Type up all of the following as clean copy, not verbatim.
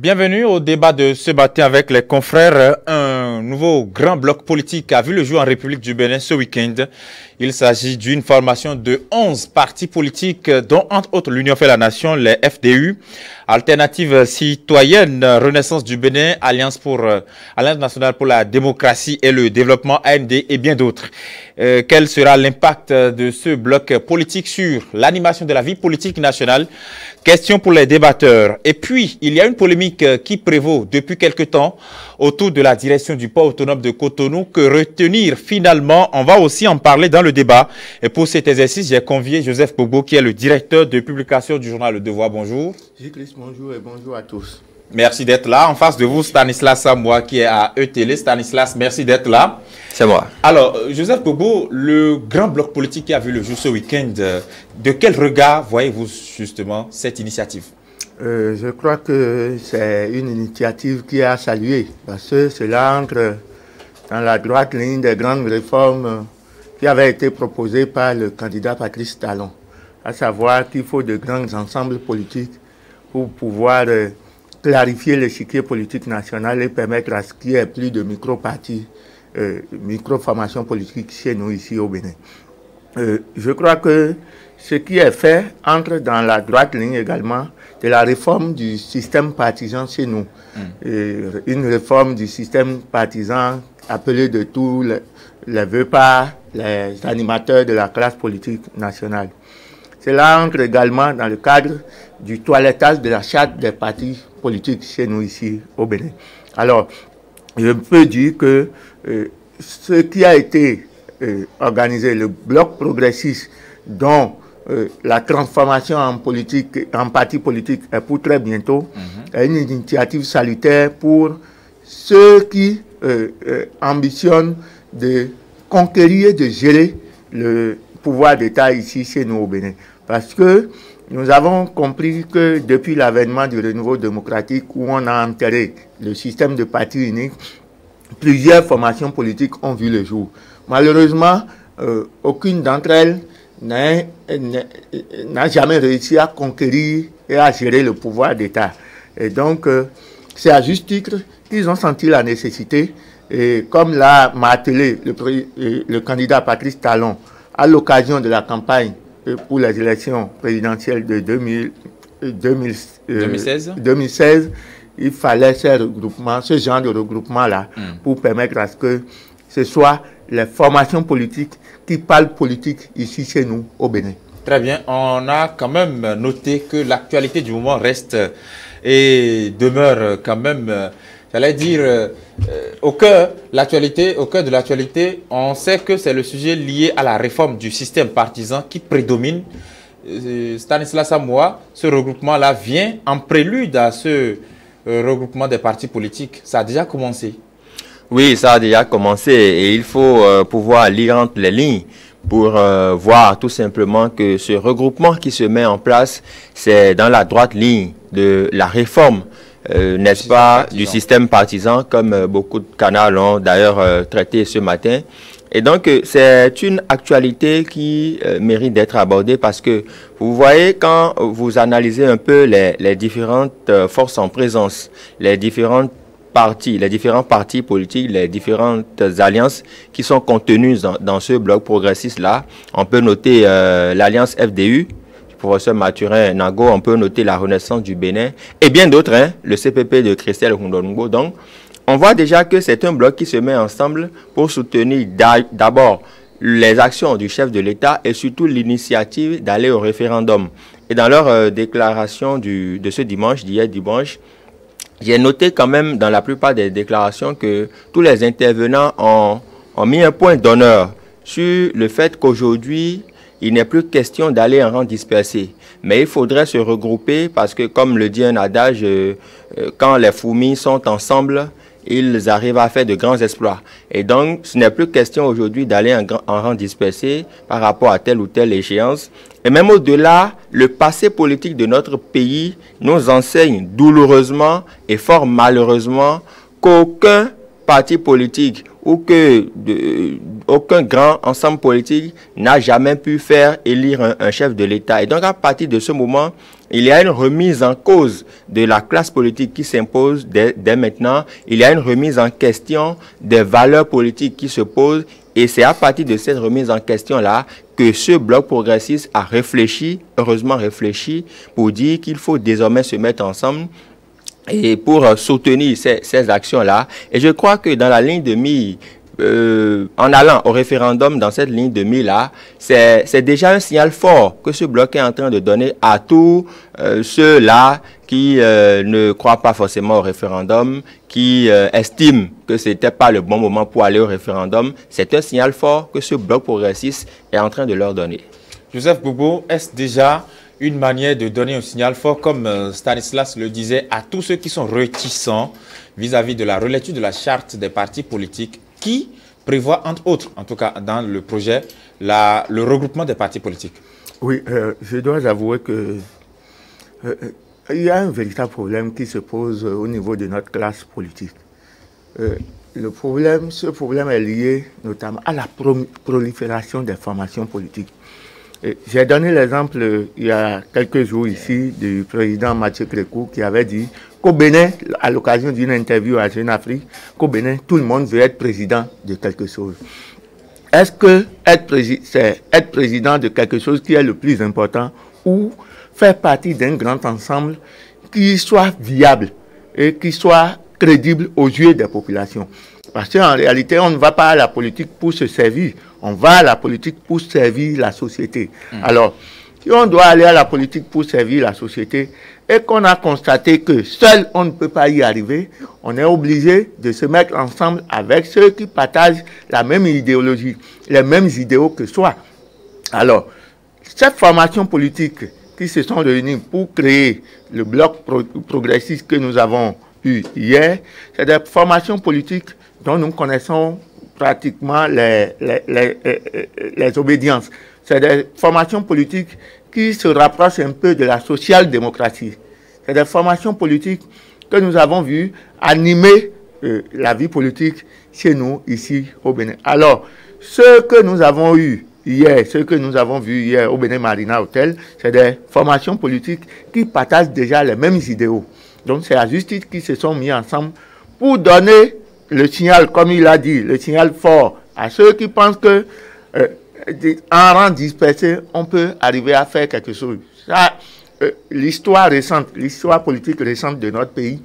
Bienvenue au débat de ce matin avec les confrères. Un nouveau grand bloc politique a vu le jour en République du Bénin ce week-end. Il s'agit d'une formation de 11 partis politiques, dont entre autres l'Union fait la Nation, les FDU, Alternative citoyenne, Renaissance du Bénin, Alliance nationale pour la démocratie et le développement, AND et bien d'autres. Quel sera l'impact de ce bloc politique sur l'animation de la vie politique nationale? Question pour les débatteurs. Et puis, il y a une polémique qui prévaut depuis quelque temps autour de la direction du port autonome de Cotonou. Que retenir finalement? On va aussi en parler dans le débat. Et pour cet exercice, j'ai convié Joseph Bobo, qui est le directeur de publication du journal Le Devoir. Bonjour. J-Chris, bonjour et bonjour à tous. Merci d'être là. En face de vous, Stanislas Samoa, qui est à ETL. Stanislas, merci d'être là. C'est moi. Alors, Joseph Bobo, le grand bloc politique qui a vu le jour ce week-end, de quel regard voyez-vous justement cette initiative? Je crois que c'est une initiative qui est à saluer parce que cela entre dans la droite ligne des grandes réformes qui avaient été proposées par le candidat Patrice Talon, à savoir qu'il faut de grands ensembles politiques pour pouvoir clarifier l'échiquier politique national et permettre à ce qu'il y ait plus de micro-partis, micro-formations politiques chez nous ici au Bénin. Je crois que ce qui est fait entre dans la droite ligne également de la réforme du système partisan chez nous. Une réforme du système partisan appelée de tous les vœux par les animateurs de la classe politique nationale. Cela entre également dans le cadre du toilettage de la charte des partis politiques chez nous ici au Bénin. Alors, je peux dire que ce qui a été organisé, le bloc progressiste dont la transformation en parti politique est pour très bientôt, est une initiative salutaire pour ceux qui ambitionnent de conquérir et de gérer le pouvoir d'État ici chez nous au Bénin. Parce que nous avons compris que depuis l'avènement du renouveau démocratique où on a enterré le système de parti unique, plusieurs formations politiques ont vu le jour. Malheureusement, aucune d'entre elles n'a jamais réussi à conquérir et à gérer le pouvoir d'État. Et donc, c'est à juste titre qu'ils ont senti la nécessité, et comme l'a martelé le candidat Patrice Talon à l'occasion de la campagne pour les élections présidentielles de 2016, il fallait ce genre de regroupement-là pour permettre à ce que ce soit les formations politiques qui parlent politique ici chez nous au Bénin. Très bien. On a quand même noté que l'actualité du moment reste et demeure quand même, j'allais dire, au cœur de l'actualité. On sait que c'est le sujet lié à la réforme du système partisan qui prédomine. Stanislas Samoa, ce regroupement-là vient en prélude à ce regroupement des partis politiques. Ça a déjà commencé. Oui, ça a déjà commencé et il faut pouvoir lire entre les lignes pour voir tout simplement que ce regroupement qui se met en place, c'est dans la droite ligne de la réforme, n'est-ce pas, du système partisan, comme beaucoup de canaux l'ont d'ailleurs traité ce matin. Et donc, c'est une actualité qui mérite d'être abordée parce que, vous voyez, quand vous analysez un peu les différentes forces en présence, les différents partis politiques, les différentes alliances qui sont contenues dans ce bloc progressiste-là. On peut noter l'alliance FDU, du professeur Mathurin Nago, on peut noter la Renaissance du Bénin, et bien d'autres, hein, le CPP de Christelle Hundongo. Donc, on voit déjà que c'est un bloc qui se met ensemble pour soutenir d'abord les actions du chef de l'État et surtout l'initiative d'aller au référendum. Et dans leur déclaration de ce dimanche, d'hier dimanche, j'ai noté quand même dans la plupart des déclarations que tous les intervenants ont mis un point d'honneur sur le fait qu'aujourd'hui, il n'est plus question d'aller en rang dispersé. Mais il faudrait se regrouper parce que, comme le dit un adage, quand les fourmis sont ensemble, ils arrivent à faire de grands exploits. Et donc, ce n'est plus question aujourd'hui d'aller en rang dispersé par rapport à telle ou telle échéance. Et même au-delà, le passé politique de notre pays nous enseigne douloureusement et fort malheureusement qu'aucun parti politique ou que aucun grand ensemble politique n'a jamais pu faire élire un chef de l'État. Et donc, à partir de ce moment, il y a une remise en cause de la classe politique qui s'impose dès maintenant. Il y a une remise en question des valeurs politiques qui se posent. Et c'est à partir de cette remise en question-là que ce bloc progressiste a réfléchi, heureusement réfléchi, pour dire qu'il faut désormais se mettre ensemble et pour soutenir ces actions-là. Et je crois que dans la ligne de mire, en allant au référendum dans cette ligne de mire-là, c'est déjà un signal fort que ce bloc est en train de donner à tous ceux-là qui ne croient pas forcément au référendum, qui estiment que ce n'était pas le bon moment pour aller au référendum. C'est un signal fort que ce bloc progressiste est en train de leur donner. Joseph Bobo, est-ce déjà une manière de donner un signal fort, comme Stanislas le disait, à tous ceux qui sont réticents vis-à-vis de la relecture de la charte des partis politiques qui prévoit, entre autres, en tout cas dans le projet, le regroupement des partis politiques? Oui, je dois avouer que il y a un véritable problème qui se pose au niveau de notre classe politique. Ce problème est lié notamment à la prolifération des formations politiques. J'ai donné l'exemple il y a quelques jours ici du président Mathieu Crékou qui avait dit qu'au Bénin, à l'occasion d'une interview à Jeune Afrique, qu'au Bénin, tout le monde veut être président de quelque chose. Est-ce que c'est être président de quelque chose qui est le plus important ou faire partie d'un grand ensemble qui soit viable et qui soit crédible aux yeux des populations? Parce qu'en réalité, on ne va pas à la politique pour se servir, on va à la politique pour servir la société. Alors, si on doit aller à la politique pour servir la société et qu'on a constaté que seul on ne peut pas y arriver, on est obligé de se mettre ensemble avec ceux qui partagent la même idéologie, les mêmes idéaux que soi. Alors, cette formation politique qui se sont réunis pour créer le bloc progressiste que nous avons eu hier, c'est des formations politiques dont nous connaissons pratiquement les obédiences. C'est des formations politiques qui se rapprochent un peu de la social-démocratie. C'est des formations politiques que nous avons vues animer la vie politique chez nous, ici au Bénin. Alors, ce que nous avons eu hier, ce que nous avons vu hier au Bénin Marina Hotel, c'est des formations politiques qui partagent déjà les mêmes idéaux. Donc, c'est la justice qui se sont mis ensemble pour donner le signal, comme il a dit, le signal fort à ceux qui pensent que en rang dispersé, on peut arriver à faire quelque chose. Ça, l'histoire récente, l'histoire politique récente de notre pays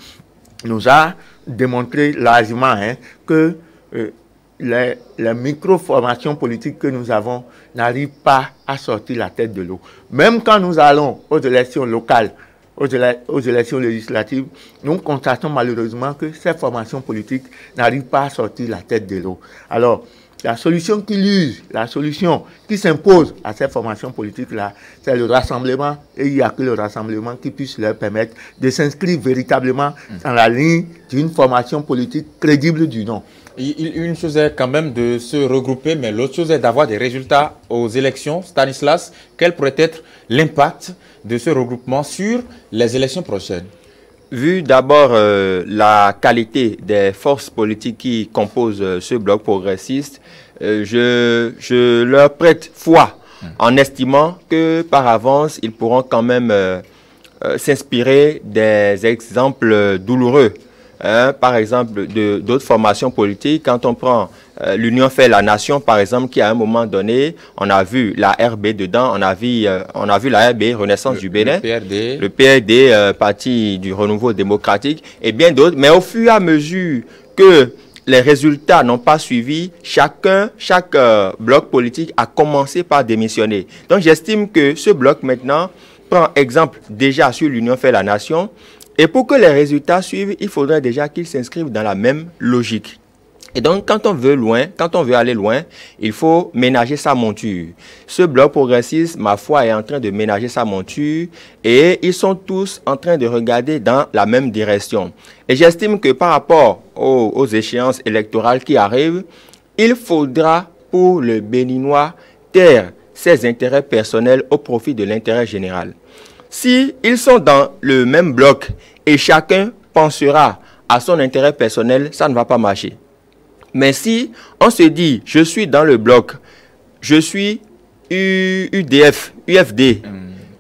nous a démontré largement que les micro-formations politiques que nous avons n'arrivent pas à sortir la tête de l'eau. Même quand nous allons aux élections locales, aux élections législatives, nous constatons malheureusement que ces formations politiques n'arrivent pas à sortir la tête de l'eau. Alors, la solution qui l'use, la solution qui s'impose à ces formations politiques-là, c'est le rassemblement. Et il n'y a que le rassemblement qui puisse leur permettre de s'inscrire véritablement dans la ligne d'une formation politique crédible du nom. Une chose est quand même de se regrouper, mais l'autre chose est d'avoir des résultats aux élections. Stanislas, quel pourrait être l'impact de ce regroupement sur les élections prochaines? Vu d'abord la qualité des forces politiques qui composent ce bloc progressiste, je leur prête foi en estimant que par avance, ils pourront quand même s'inspirer des exemples douloureux. Par exemple, d'autres formations politiques. Quand on prend l'Union fait la nation, par exemple, qui à un moment donné, on a vu la RB dedans, on a vu la RB, Renaissance du Bénin, le PRD, Parti du Renouveau démocratique, et bien d'autres. Mais au fur et à mesure que les résultats n'ont pas suivi, chaque bloc politique a commencé par démissionner. Donc j'estime que ce bloc maintenant prend exemple déjà sur l'Union fait la nation. Et pour que les résultats suivent, il faudrait déjà qu'ils s'inscrivent dans la même logique. Et donc, quand on veut aller loin, il faut ménager sa monture. Ce bloc progressiste, ma foi, est en train de ménager sa monture et ils sont tous en train de regarder dans la même direction. Et j'estime que par rapport aux échéances électorales qui arrivent, il faudra pour le Béninois taire ses intérêts personnels au profit de l'intérêt général. Si ils sont dans le même bloc et chacun pensera à son intérêt personnel, ça ne va pas marcher. Mais si on se dit, je suis dans le bloc, je suis UDF, UFD,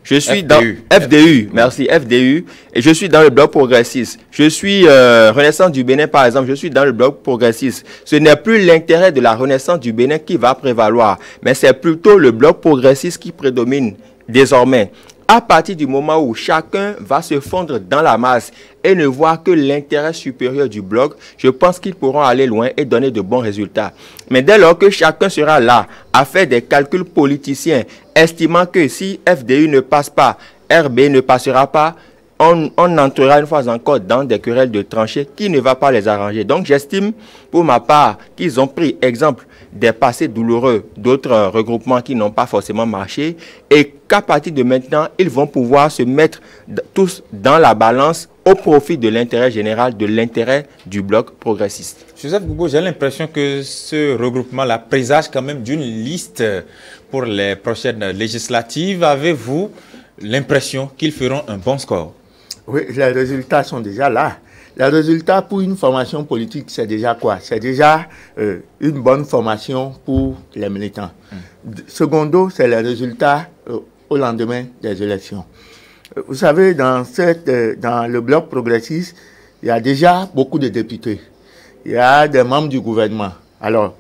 je suis dans FDU, merci, FDU, et je suis dans le bloc progressiste. Je suis Renaissance du Bénin, par exemple, je suis dans le bloc progressiste. Ce n'est plus l'intérêt de la Renaissance du Bénin qui va prévaloir, mais c'est plutôt le bloc progressiste qui prédomine désormais. À partir du moment où chacun va se fondre dans la masse et ne voir que l'intérêt supérieur du bloc, je pense qu'ils pourront aller loin et donner de bons résultats. Mais dès lors que chacun sera là à faire des calculs politiciens, estimant que si FDU ne passe pas, RB ne passera pas, on entrera une fois encore dans des querelles de tranchées qui ne va pas les arranger. Donc j'estime pour ma part qu'ils ont pris exemple des passés douloureux d'autres regroupements qui n'ont pas forcément marché et qu'à partir de maintenant, ils vont pouvoir se mettre tous dans la balance au profit de l'intérêt général, de l'intérêt du bloc progressiste. Joseph Gbugbo, j'ai l'impression que ce regroupement-là présage quand même d'une liste pour les prochaines législatives. Avez-vous l'impression qu'ils feront un bon score? Oui, les résultats sont déjà là. Les résultats pour une formation politique, c'est déjà quoi? C'est déjà une bonne formation pour les militants. Secondo, c'est les résultats au lendemain des élections. Vous savez, dans le bloc progressiste, il y a déjà beaucoup de députés. Il y a des membres du gouvernement. Alors,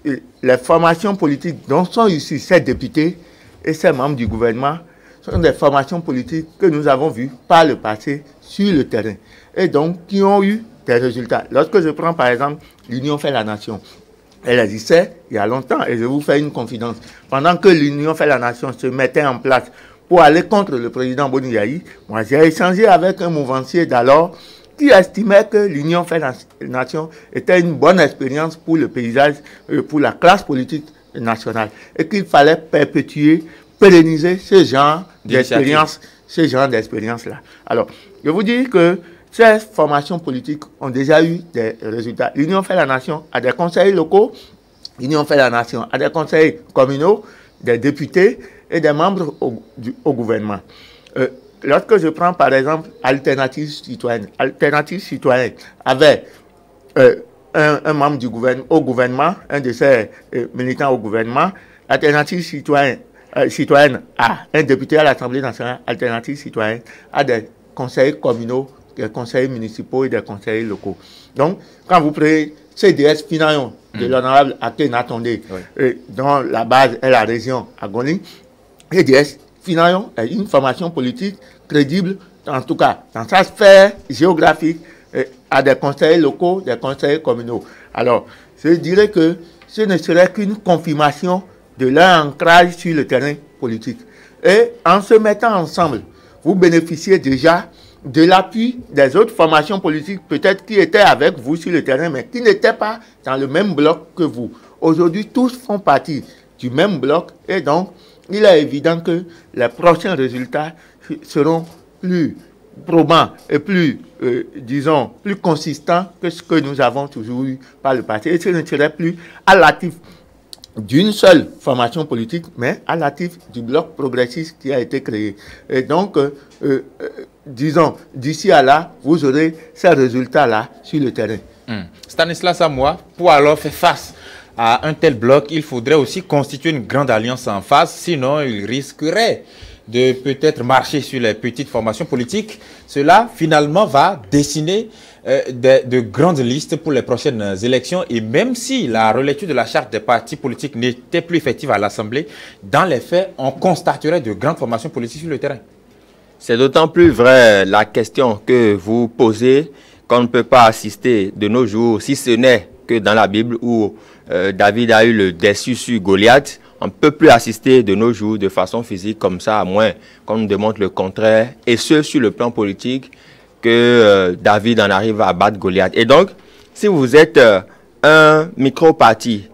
les formations politiques dont sont issus ces députés et ces membres du gouvernement sont des formations politiques que nous avons vues par le passé sur le terrain et donc qui ont eu des résultats. Lorsque je prends par exemple l'Union fait la nation, elle existait il y a longtemps et je vous fais une confidence. Pendant que l'Union fait la nation se mettait en place pour aller contre le président Boni Yayi, moi j'ai échangé avec un mouvancier d'alors qui estimait que l'Union fait la nation était une bonne expérience pour le paysage, pour la classe politique nationale et qu'il fallait perpétuer, pérenniser ce genre d'expérience-là. Alors, je vous dis que ces formations politiques ont déjà eu des résultats. L'Union fait la nation a des conseils locaux, l'Union fait la nation a des conseils communaux, des députés et des membres au gouvernement. Lorsque je prends par exemple Alternative Citoyenne avait un membre du gouvernement, au gouvernement, un de ses militants au gouvernement, Alternative Citoyenne a un député à l'Assemblée nationale, Alternative Citoyenne a des conseils communaux, des conseils municipaux et des conseils locaux. Donc, quand vous prenez CDS Finayon de l'honorable Aké Natondé, dont la base est la région Agoni, CDS Finayon est une formation politique crédible, en tout cas dans sa sphère géographique, à des conseils locaux, des conseils communaux. Alors, je dirais que ce ne serait qu'une confirmation de leur ancrage sur le terrain politique. Et en se mettant ensemble, vous bénéficiez déjà de l'appui des autres formations politiques, peut-être qui étaient avec vous sur le terrain, mais qui n'étaient pas dans le même bloc que vous. Aujourd'hui, tous font partie du même bloc et donc, il est évident que les prochains résultats seront plus probants et plus, disons, plus consistants que ce que nous avons toujours eu par le passé. Et ce ne serait plus à l'actif d'une seule formation politique, mais à l'actif du bloc progressiste qui a été créé. Et donc, disons, d'ici à là, vous aurez ces résultats-là sur le terrain. Stanislas Samoa, pour alors faire face à un tel bloc, il faudrait aussi constituer une grande alliance en face, sinon il risquerait de peut-être marcher sur les petites formations politiques. Cela, finalement, va dessiner de grandes listes pour les prochaines élections. Et même si la relecture de la charte des partis politiques n'était plus effective à l'Assemblée, dans les faits, on constaterait de grandes formations politiques sur le terrain. C'est d'autant plus vrai la question que vous posez qu'on ne peut pas assister de nos jours, si ce n'est que dans la Bible où David a eu le dessus sur Goliath. On ne peut plus assister de nos jours de façon physique comme ça, à moins qu'on nous démontre le contraire, et ce sur le plan politique, que David en arrive à battre Goliath. Et donc, si vous êtes un micro-parti,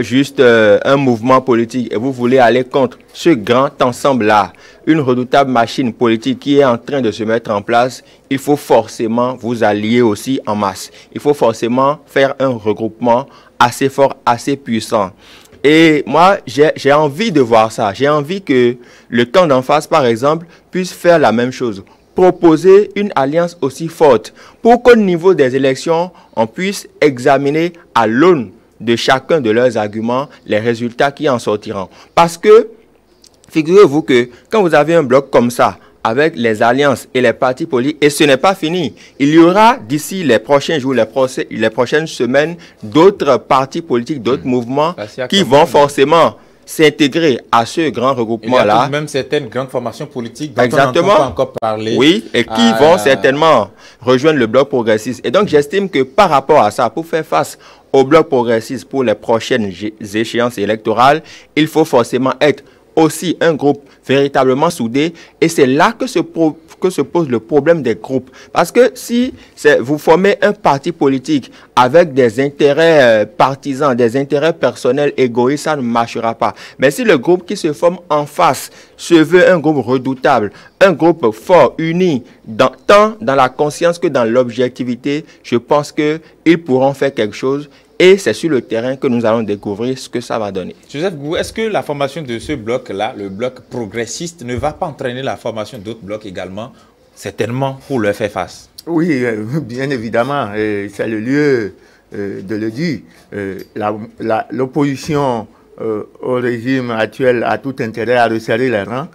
juste un mouvement politique, et vous voulez aller contre ce grand ensemble-là, une redoutable machine politique qui est en train de se mettre en place, il faut forcément vous allier aussi en masse. Il faut forcément faire un regroupement assez fort, assez puissant. Et moi, j'ai envie de voir ça. J'ai envie que le camp d'en face, par exemple, puisse faire la même chose. proposer une alliance aussi forte pour qu'au niveau des élections, on puisse examiner à l'aune de chacun de leurs arguments les résultats qui en sortiront. Parce que, figurez-vous que quand vous avez un bloc comme ça, avec les alliances et les partis politiques, et ce n'est pas fini. Il y aura d'ici les prochains jours, les prochaines semaines, d'autres partis politiques, d'autres mouvements qui vont forcément s'intégrer à ce grand regroupement-là. Il y a même certaines grandes formations politiques dont on n'entend pas encore parler. Oui, et qui vont certainement rejoindre le bloc progressiste. Et donc, j'estime que par rapport à ça, pour faire face au bloc progressiste pour les prochaines échéances électorales, il faut forcément être aussi un groupe véritablement soudé, et c'est là que se pose le problème des groupes. Parce que si vous formez un parti politique avec des intérêts partisans, des intérêts personnels égoïstes, ça ne marchera pas. Mais si le groupe qui se forme en face se veut un groupe redoutable, un groupe fort, uni, tant dans la conscience que dans l'objectivité, je pense qu'ils pourront faire quelque chose. Et c'est sur le terrain que nous allons découvrir ce que ça va donner. Joseph, est-ce que la formation de ce bloc-là, le bloc progressiste, ne va pas entraîner la formation d'autres blocs également, certainement, pour leur faire face? Oui, bien évidemment, c'est le lieu de le dire. L'opposition au régime actuel a tout intérêt à resserrer les rangs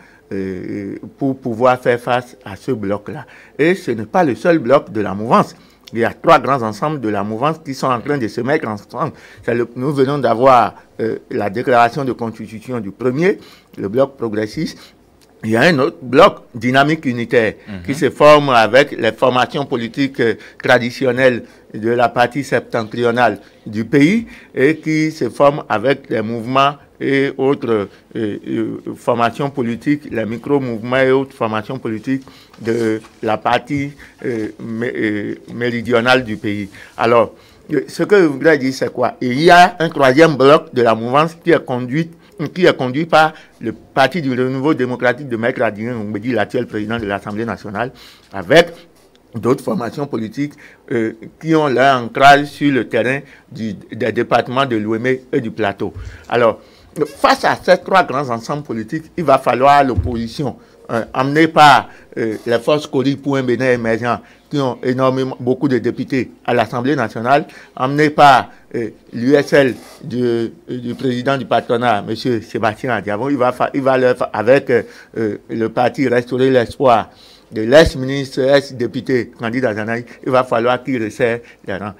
pour pouvoir faire face à ce bloc-là. Et ce n'est pas le seul bloc de la mouvance. Il y a 3 grands ensembles de la mouvance qui sont en train de se mettre ensemble. Nous venons d'avoir la déclaration de constitution du premier, le bloc progressiste. Il y a un autre bloc dynamique unitaire qui se forme avec les formations politiques traditionnelles de la partie septentrionale du pays et qui se forme avec les mouvements et autres formations politiques, les micro-mouvements et autres formations politiques de la partie méridionale du pays. Alors, ce que je voudrais dire, c'est quoi? Il y a un 3e bloc de la mouvance qui est conduit par le Parti du Renouveau démocratique de Maître Adrien Oumbédi, l'actuel président de l'Assemblée nationale, avec d'autres formations politiques qui ont leur ancrage sur le terrain des départements de l'Ouémé et du Plateau. Alors, face à ces 3 grands ensembles politiques, il va falloir l'opposition, amenée par les forces Kori pour un Bénin émergent, qui ont beaucoup de députés à l'Assemblée nationale, amenée par l'USL du président du patronat, M. Sébastien Adiavon. Il va leur, avec le parti Restaurer l'espoir de l'ex-ministre, ex-député candidat Zanaï, il va falloir qu'ils resserrent les rangs.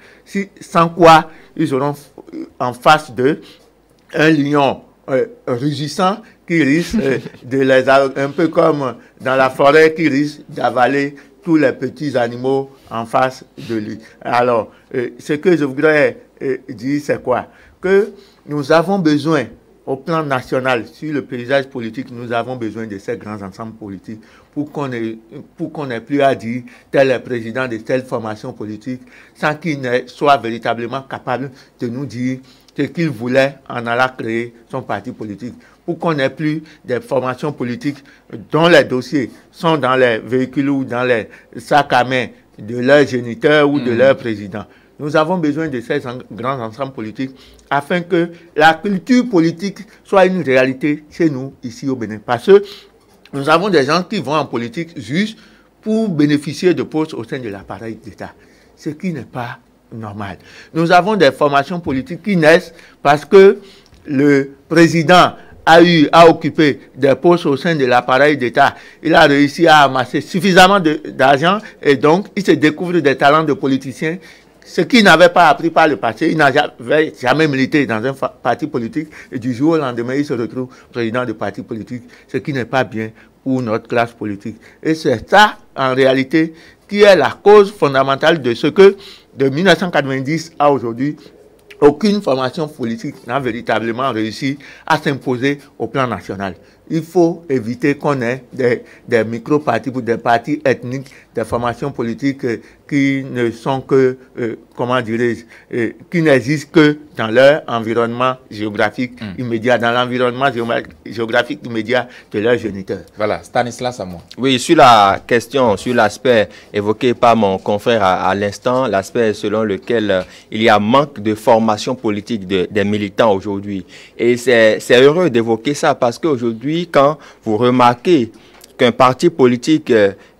Sans quoi, ils seront en face d'eux un lion rugissant qui risque de les, un peu comme dans la forêt, qui risque d'avaler tous les petits animaux en face de lui. Alors, ce que je voudrais dire, c'est quoi? Que nous avons besoin, au plan national, sur le paysage politique, nous avons besoin de ces grands ensembles politiques pour qu'on n'ait plus à dire tel est président de telle formation politique, sans qu'il soit véritablement capable de nous dire ce qu'il voulait en allant créer son parti politique, pour qu'on n'ait plus des formations politiques dont les dossiers sont dans les véhicules ou dans les sacs à main de leurs géniteurs ou de leurs présidents. Nous avons besoin de ces grands ensembles politiques afin que la culture politique soit une réalité chez nous, ici au Bénin. Parce que nous avons des gens qui vont en politique juste pour bénéficier de postes au sein de l'appareil d'État, ce qui n'est pas normal. Nous avons des formations politiques qui naissent parce que le président a occupé des postes au sein de l'appareil d'État. Il a réussi à amasser suffisamment d'argent et donc il se découvre des talents de politiciens, ce qu'il n'avait pas appris par le passé. Il n'avait jamais milité dans un parti politique et du jour au lendemain, il se retrouve président de parti politique, ce qui n'est pas bien pour notre classe politique. Et c'est ça, en réalité, qui est la cause fondamentale de ce que, de 1990 à aujourd'hui, aucune formation politique n'a véritablement réussi à s'imposer au plan national. Il faut éviter qu'on ait des micro-partis ou des partis ethniques, des formations politiques qui ne sont que, comment dirais-je, qui n'existent que dans leur environnement géographique immédiat, dans l'environnement géographique immédiat de leurs géniteurs. Voilà, Stanislas Amon. Oui, sur la question, sur l'aspect évoqué par mon confrère à l'instant, l'aspect selon lequel il y a manque de formation politique des militants aujourd'hui. Et c'est heureux d'évoquer ça parce qu'aujourd'hui, quand vous remarquez qu'un parti politique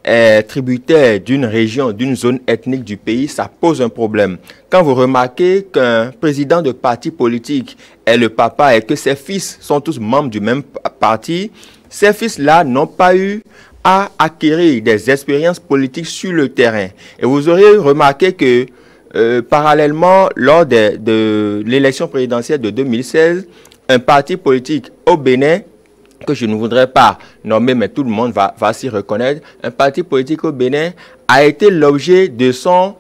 est tributaire d'une région, d'une zone ethnique du pays, ça pose un problème. Quand vous remarquez qu'un président de parti politique est le papa et que ses fils sont tous membres du même parti, ces fils-là n'ont pas eu à acquérir des expériences politiques sur le terrain. Et vous aurez remarqué que parallèlement, lors de l'élection présidentielle de 2016, un parti politique au Bénin, que je ne voudrais pas nommer, mais tout le monde va s'y reconnaître, un parti politique au Bénin a été l'objet de son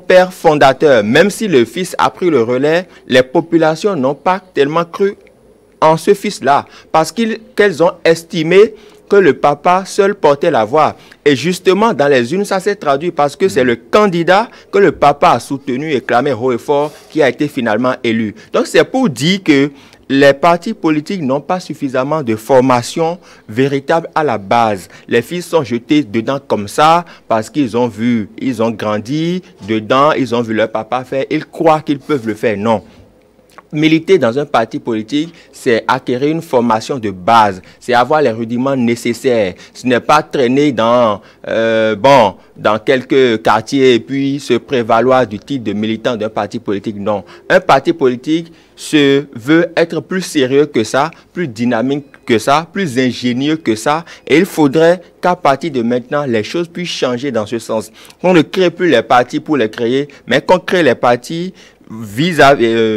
père fondateur. Même si le fils a pris le relais, les populations n'ont pas tellement cru en ce fils-là, parce qu'elles ont estimé que le papa seul portait la voix. Et justement, dans les unes, ça s'est traduit parce que c'est le candidat que le papa a soutenu et clamé haut et fort qui a été finalement élu. Donc, c'est pour dire que les partis politiques n'ont pas suffisamment de formation véritable à la base. Les fils sont jetés dedans comme ça parce qu'ils ont vu, ils ont grandi dedans, ils ont vu leur papa faire, ils croient qu'ils peuvent le faire. Non. Militer dans un parti politique, c'est acquérir une formation de base, c'est avoir les rudiments nécessaires. Ce n'est pas traîner dans quelques quartiers et puis se prévaloir du titre de militant d'un parti politique. Non, un parti politique se veut être plus sérieux que ça, plus dynamique que ça, plus ingénieux que ça. Et il faudrait qu'à partir de maintenant, les choses puissent changer dans ce sens. On ne crée plus les partis pour les créer, mais qu'on crée les partis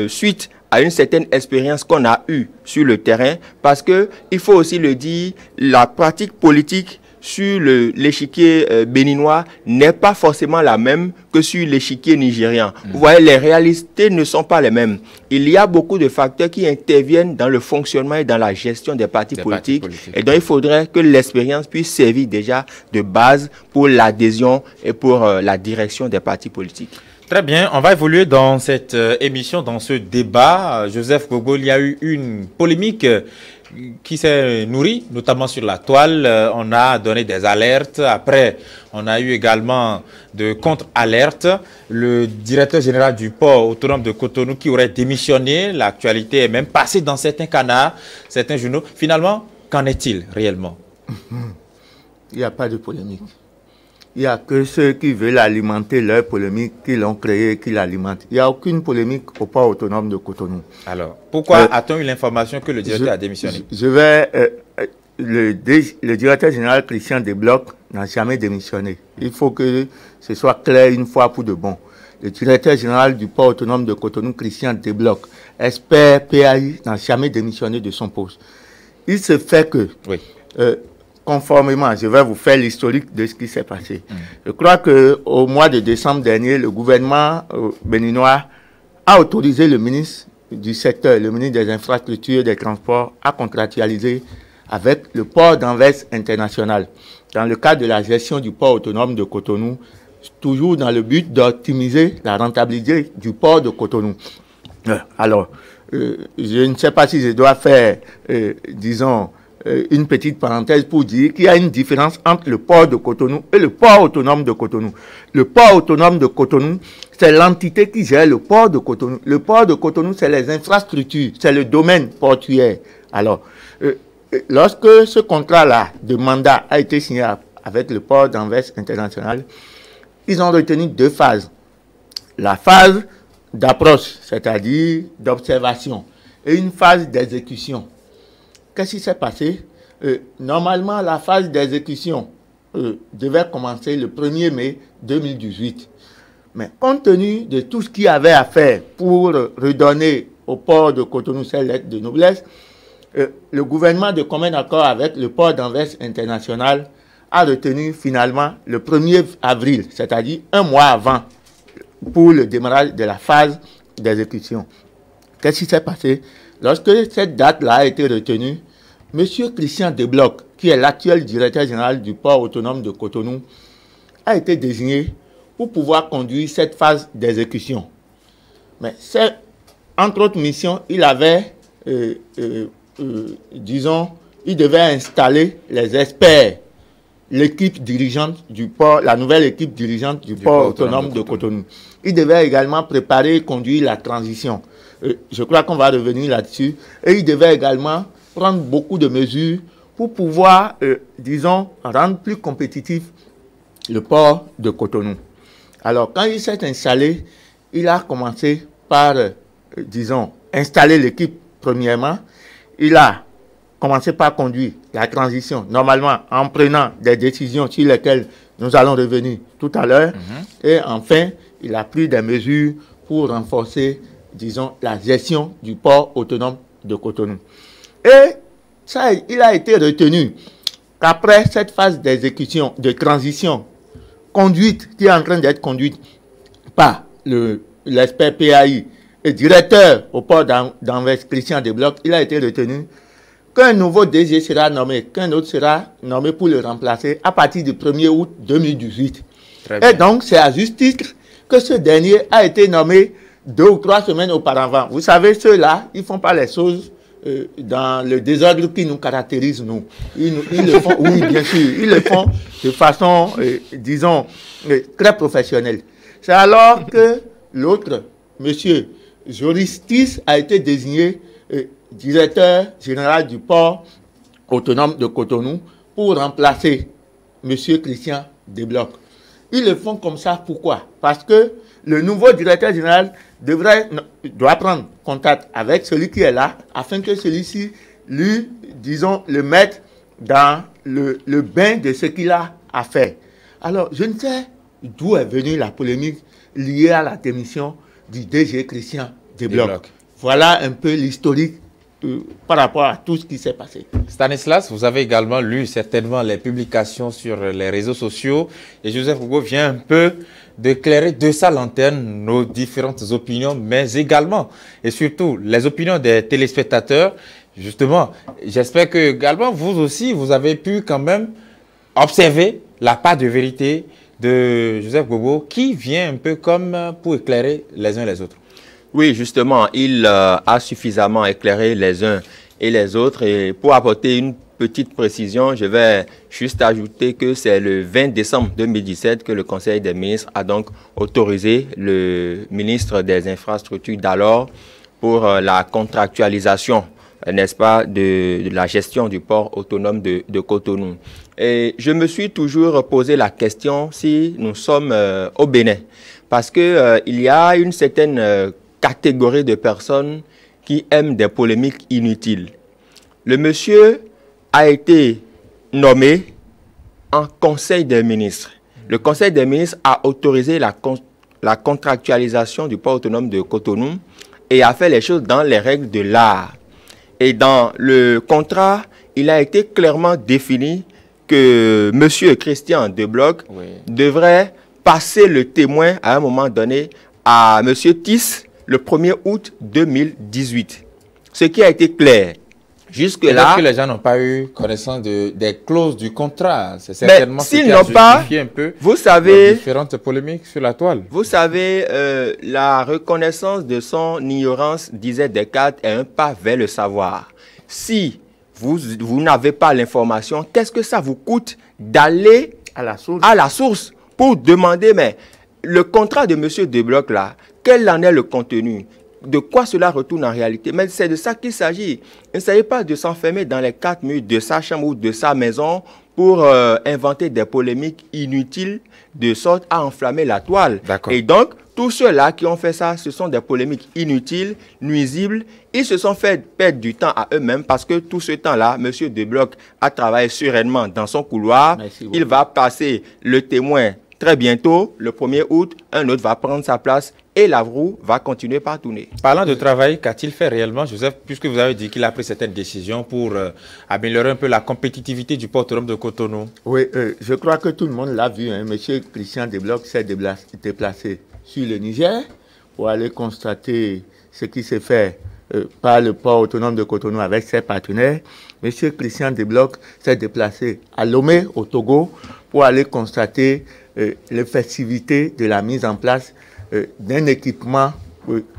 suite à une certaine expérience qu'on a eue sur le terrain, parce que il faut aussi le dire, la pratique politique sur l'échiquier béninois n'est pas forcément la même que sur l'échiquier nigérian. Vous voyez, les réalités ne sont pas les mêmes. Il y a beaucoup de facteurs qui interviennent dans le fonctionnement et dans la gestion des partis politiques. Et donc, il faudrait que l'expérience puisse servir déjà de base pour l'adhésion et pour la direction des partis politiques. Très bien, on va évoluer dans cette émission, dans ce débat. Joseph Gogo, il y a eu une polémique qui s'est nourrie, notamment sur la toile. On a donné des alertes. Après, on a eu également de contre-alertes. Le directeur général du port autonome de Cotonou qui aurait démissionné. L'actualité est même passée dans certains canards, certains journaux. Finalement, qu'en est-il réellement? Il n'y a pas de polémique. Il n'y a que ceux qui veulent alimenter leur polémique, qui l'ont créée, qui l'alimentent. Il n'y a aucune polémique au port autonome de Cotonou. Alors, pourquoi a-t-on eu l'information que le directeur a démissionné? Le directeur général Christian Desblocs n'a jamais démissionné. Il faut que ce soit clair une fois pour de bon. Le directeur général du port autonome de Cotonou, Christian Desblocs, expert PAI, n'a jamais démissionné de son poste. Il se fait que... Oui. Conformément, je vais vous faire l'historique de ce qui s'est passé. Je crois qu'au mois de décembre dernier, le gouvernement béninois a autorisé le ministre du secteur, le ministre des Infrastructures et des Transports, à contractualiser avec le port d'Anvers International dans le cadre de la gestion du port autonome de Cotonou, toujours dans le but d'optimiser la rentabilité du port de Cotonou. Alors, je ne sais pas si je dois faire, disons, une petite parenthèse pour dire qu'il y a une différence entre le port de Cotonou et le port autonome de Cotonou. Le port autonome de Cotonou, c'est l'entité qui gère le port de Cotonou. Le port de Cotonou, c'est les infrastructures, c'est le domaine portuaire. Alors, lorsque ce contrat-là de mandat a été signé avec le port d'Anvers International, ils ont retenu deux phases. La phase d'approche, c'est-à-dire d'observation, et une phase d'exécution. Qu'est-ce qui s'est passé? Normalement, la phase d'exécution devait commencer le 1er mai 2018. Mais compte tenu de tout ce qu'il y avait à faire pour redonner au port de Cotonou ses lettres de noblesse, le gouvernement, de commun accord avec le port d'Anvers International, a retenu finalement le 1er avril, c'est-à-dire un mois avant, pour le démarrage de la phase d'exécution. Qu'est-ce qui s'est passé? Lorsque cette date-là a été retenue, M. Christian Desblocs, qui est l'actuel directeur général du port autonome de Cotonou, a été désigné pour pouvoir conduire cette phase d'exécution. Mais entre autres missions, il avait, disons, il devait installer les experts, l'équipe dirigeante du port, la nouvelle équipe dirigeante du port autonome de Cotonou. Il devait également préparer et conduire la transition. Je crois qu'on va revenir là-dessus. Et il devait également prendre beaucoup de mesures pour pouvoir, disons, rendre plus compétitif le port de Cotonou. Alors, quand il s'est installé, il a commencé par, disons, installer l'équipe premièrement. Il a commencé par conduire la transition, normalement en prenant des décisions sur lesquelles nous allons revenir tout à l'heure. Et enfin, il a pris des mesures pour renforcer, disons, la gestion du port autonome de Cotonou. Et ça, il a été retenu qu'après cette phase d'exécution, de transition, conduite, qui est en train d'être conduite par l'expert PAI et directeur au port d'Anvers, Christian Desblocs, il a été retenu qu'un nouveau DG sera nommé, qu'un autre sera nommé pour le remplacer à partir du 1er août 2018. Et donc, c'est à juste titre que ce dernier a été nommé 2 ou 3 semaines auparavant. Vous savez, ceux-là, ils ne font pas les choses dans le désordre qui nous caractérise, nous. Ils le font, oui, bien sûr, ils le font de façon, disons, très professionnelle. C'est alors que l'autre, monsieur Joristis, a été désigné directeur général du port autonome de Cotonou pour remplacer monsieur Christian Desblocs. Ils le font comme ça, pourquoi? Parce que le nouveau directeur général doit prendre contact avec celui qui est là, afin que celui-ci lui, disons, le mette dans le bain de ce qu'il a à faire. Alors, je ne sais d'où est venue la polémique liée à la démission du DG Christian Desblocs. Voilà un peu l'historique par rapport à tout ce qui s'est passé. Stanislas, vous avez également lu certainement les publications sur les réseaux sociaux et Joseph Hugo vient un peu d'éclairer de sa lanterne nos différentes opinions, mais également et surtout les opinions des téléspectateurs. Justement, j'espère que également vous aussi, vous avez pu quand même observer la part de vérité de Joseph Bobo qui vient un peu comme pour éclairer les uns les autres. Oui, justement, il a suffisamment éclairé les uns et les autres. Et pour apporter une petite précision, je vais juste ajouter que c'est le 20 décembre 2017 que le Conseil des ministres a donc autorisé le ministre des Infrastructures d'alors pour la contractualisation, n'est-ce pas, de la gestion du port autonome de Cotonou. Et je me suis toujours posé la question si nous sommes au Bénin, parce que il y a une certaine catégorie de personnes qui aiment des polémiques inutiles. Le monsieur a été nommé en Conseil des ministres. Le Conseil des ministres a autorisé la contractualisation du port autonome de Cotonou et a fait les choses dans les règles de l'art. Et dans le contrat, il a été clairement défini que monsieur Christian Desblocs devrait passer le témoin à un moment donné à monsieur Tiss le 1er août 2018. Ce qui a été clair. Jusque-là... Est-ce que les gens n'ont pas eu connaissance des clauses du contrat? C'est certainement ce qui a justifié un peu vous savez, différentes polémiques sur la toile. Vous savez, la reconnaissance de son ignorance, disait Descartes, est un pas vers le savoir. Si vous n'avez pas l'information, qu'est-ce que ça vous coûte d'aller à la source pour demander, mais le contrat de M. Desblocs là, quel en est le contenu? De quoi cela retourne en réalité? Mais c'est de ça qu'il s'agit. Il ne s'agit pas de s'enfermer dans les 4 murs de sa chambre ou de sa maison pour inventer des polémiques inutiles de sorte à enflammer la toile. Et donc, tous ceux-là qui ont fait ça, ce sont des polémiques inutiles, nuisibles. Ils se sont fait perdre du temps à eux-mêmes parce que tout ce temps-là, M. Desblocs a travaillé sereinement dans son couloir. Il va passer le témoin très bientôt, le 1er août, un autre va prendre sa place et la roue va continuer par tourner. Parlant de travail, qu'a-t-il fait réellement, Joseph, puisque vous avez dit qu'il a pris certaines décisions pour améliorer un peu la compétitivité du port autonome de Cotonou? Oui, je crois que tout le monde l'a vu. Hein. Monsieur Christian Desblocs s'est déplacé sur le Niger pour aller constater ce qui s'est fait par le port autonome de Cotonou avec ses partenaires. Monsieur Christian Desblocs s'est déplacé à Lomé, au Togo, pour aller constater l'effectivité de la mise en place d'un équipement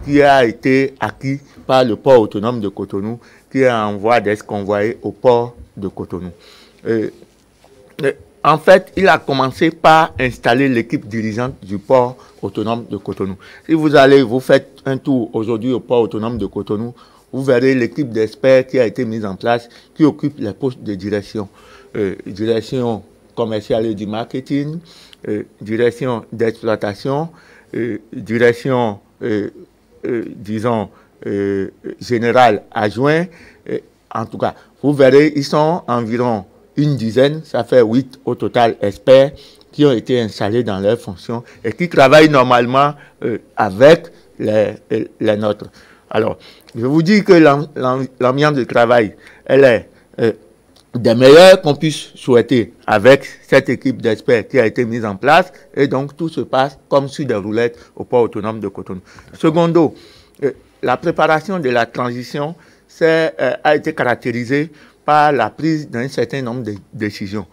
qui a été acquis par le port autonome de Cotonou, qui est en voie d'être convoyé au port de Cotonou. En fait, il a commencé par installer l'équipe dirigeante du port autonome de Cotonou. Si vous allez, vous faites un tour aujourd'hui au port autonome de Cotonou, vous verrez l'équipe d'experts qui a été mise en place, qui occupe les postes de direction. Direction commerciale et du marketing, direction d'exploitation, direction, disons, général adjoint. En tout cas, vous verrez, ils sont environ une dizaine, ça fait 8 au total experts qui ont été installés dans leurs fonctions et qui travaillent normalement avec les nôtres. Alors, je vous dis que l'ambiance de travail, elle est des meilleures qu'on puisse souhaiter avec cette équipe d'experts qui a été mise en place, et donc tout se passe comme sur des roulettes au port autonome de Cotonou. Secondo, la préparation de la transition a été caractérisée par la prise d'un certain nombre de décisions.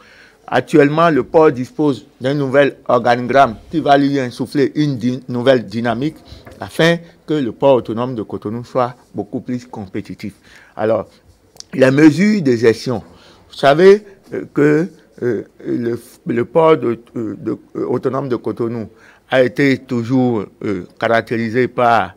Actuellement, le port dispose d'un nouvel organigramme qui va lui insuffler une nouvelle dynamique afin que le port autonome de Cotonou soit beaucoup plus compétitif. Alors, les mesures de gestion. Vous savez que le port autonome de Cotonou a été toujours caractérisé par,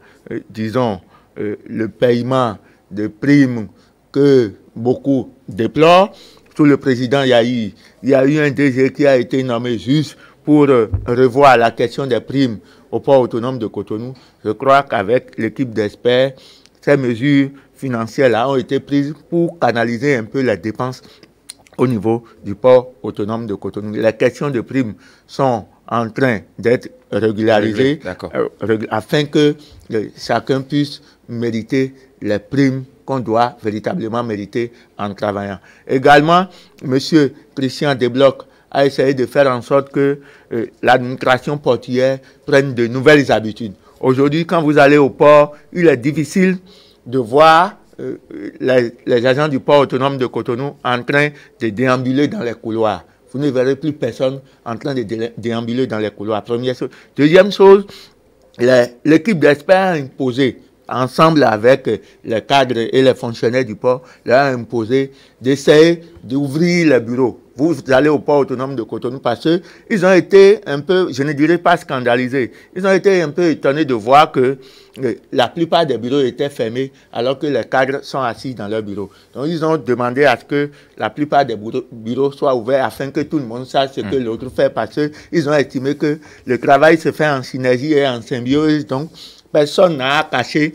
disons, le paiement de primes que beaucoup déplorent. Sous le président Yahi, il y a eu un DG qui a été nommé juste pour revoir la question des primes au port autonome de Cotonou. Je crois qu'avec l'équipe d'experts, ces mesures financières-là ont été prises pour canaliser un peu les dépenses au niveau du port autonome de Cotonou. Les questions de primes sont en train d'être régularisées afin que chacun puisse mériter les primes qu'on doit véritablement mériter en travaillant. Également, M. Christian Desblocs a essayé de faire en sorte que l'administration portuaire prenne de nouvelles habitudes. Aujourd'hui, quand vous allez au port, il est difficile de voir les agents du port autonome de Cotonou en train de déambuler dans les couloirs. Vous ne verrez plus personne en train de déambuler dans les couloirs. Première chose. Deuxième chose, l'équipe d'experts a imposé, ensemble avec les cadres et les fonctionnaires du port, leur a imposé d'essayer d'ouvrir les bureaux. Vous allez au port autonome de Cotonou parce qu'ils ont été un peu, je ne dirais pas scandalisés, ils ont été un peu étonnés de voir que la plupart des bureaux étaient fermés alors que les cadres sont assis dans leurs bureaux. Donc ils ont demandé à ce que la plupart des bureaux soient ouverts afin que tout le monde sache ce que l'autre fait parce qu'ils ont estimé que le travail se fait en synergie et en symbiose. Donc personne n'a caché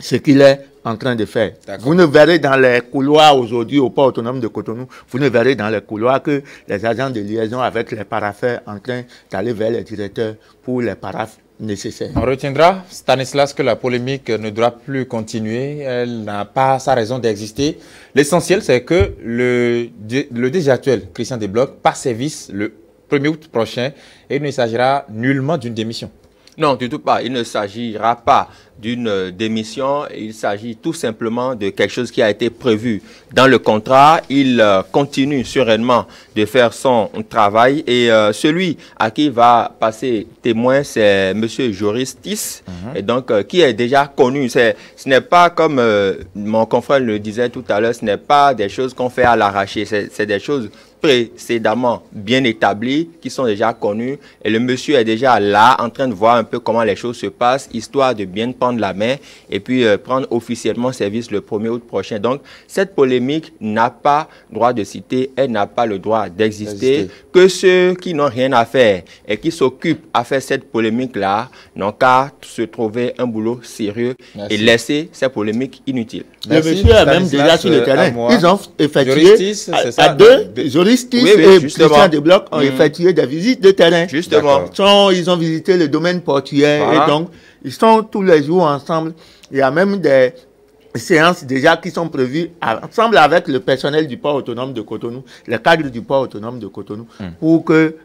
ce qu'il est en train de faire. Vous ne verrez dans les couloirs aujourd'hui au port autonome de Cotonou, vous ne verrez dans les couloirs que les agents de liaison avec les parapheurs en train d'aller vers les directeurs pour les paraphes nécessaires. On retiendra, Stanislas, que la polémique ne doit plus continuer, elle n'a pas sa raison d'exister. L'essentiel, c'est que le DG actuel, Christian Desblocs, passe service le 1er août prochain et il ne s'agira nullement d'une démission. Non, du tout pas. Il ne s'agira pas d'une démission. Il s'agit tout simplement de quelque chose qui a été prévu dans le contrat. Il continue sereinement de faire son travail. Et celui à qui va passer témoin, c'est M. Joris Tis, et donc qui est déjà connu. Ce n'est pas comme mon confrère le disait tout à l'heure, ce n'est pas des choses qu'on fait à l'arraché. C'est des choses précédemment bien établis, qui sont déjà connus, et le monsieur est déjà là en train de voir un peu comment les choses se passent, histoire de bien prendre la main et puis prendre officiellement service le 1er août prochain. Donc cette polémique n'a pas droit de citer, elle n'a pas le droit d'exister. Que ceux qui n'ont rien à faire et qui s'occupent à faire cette polémique-là n'ont qu'à se trouver un boulot sérieux et laisser ces polémiques inutiles. Le monsieur est même déjà sur le terrain. Ils ont effectué à deux, Joris Tis et Christian Desblocs ont effectué des visites de terrain. Justement. Ils ont visité le domaine portuaire et donc ils sont tous les jours ensemble. Il y a même des séances déjà qui sont prévues ensemble avec le personnel du port autonome de Cotonou, les cadres du port autonome de Cotonou, pour que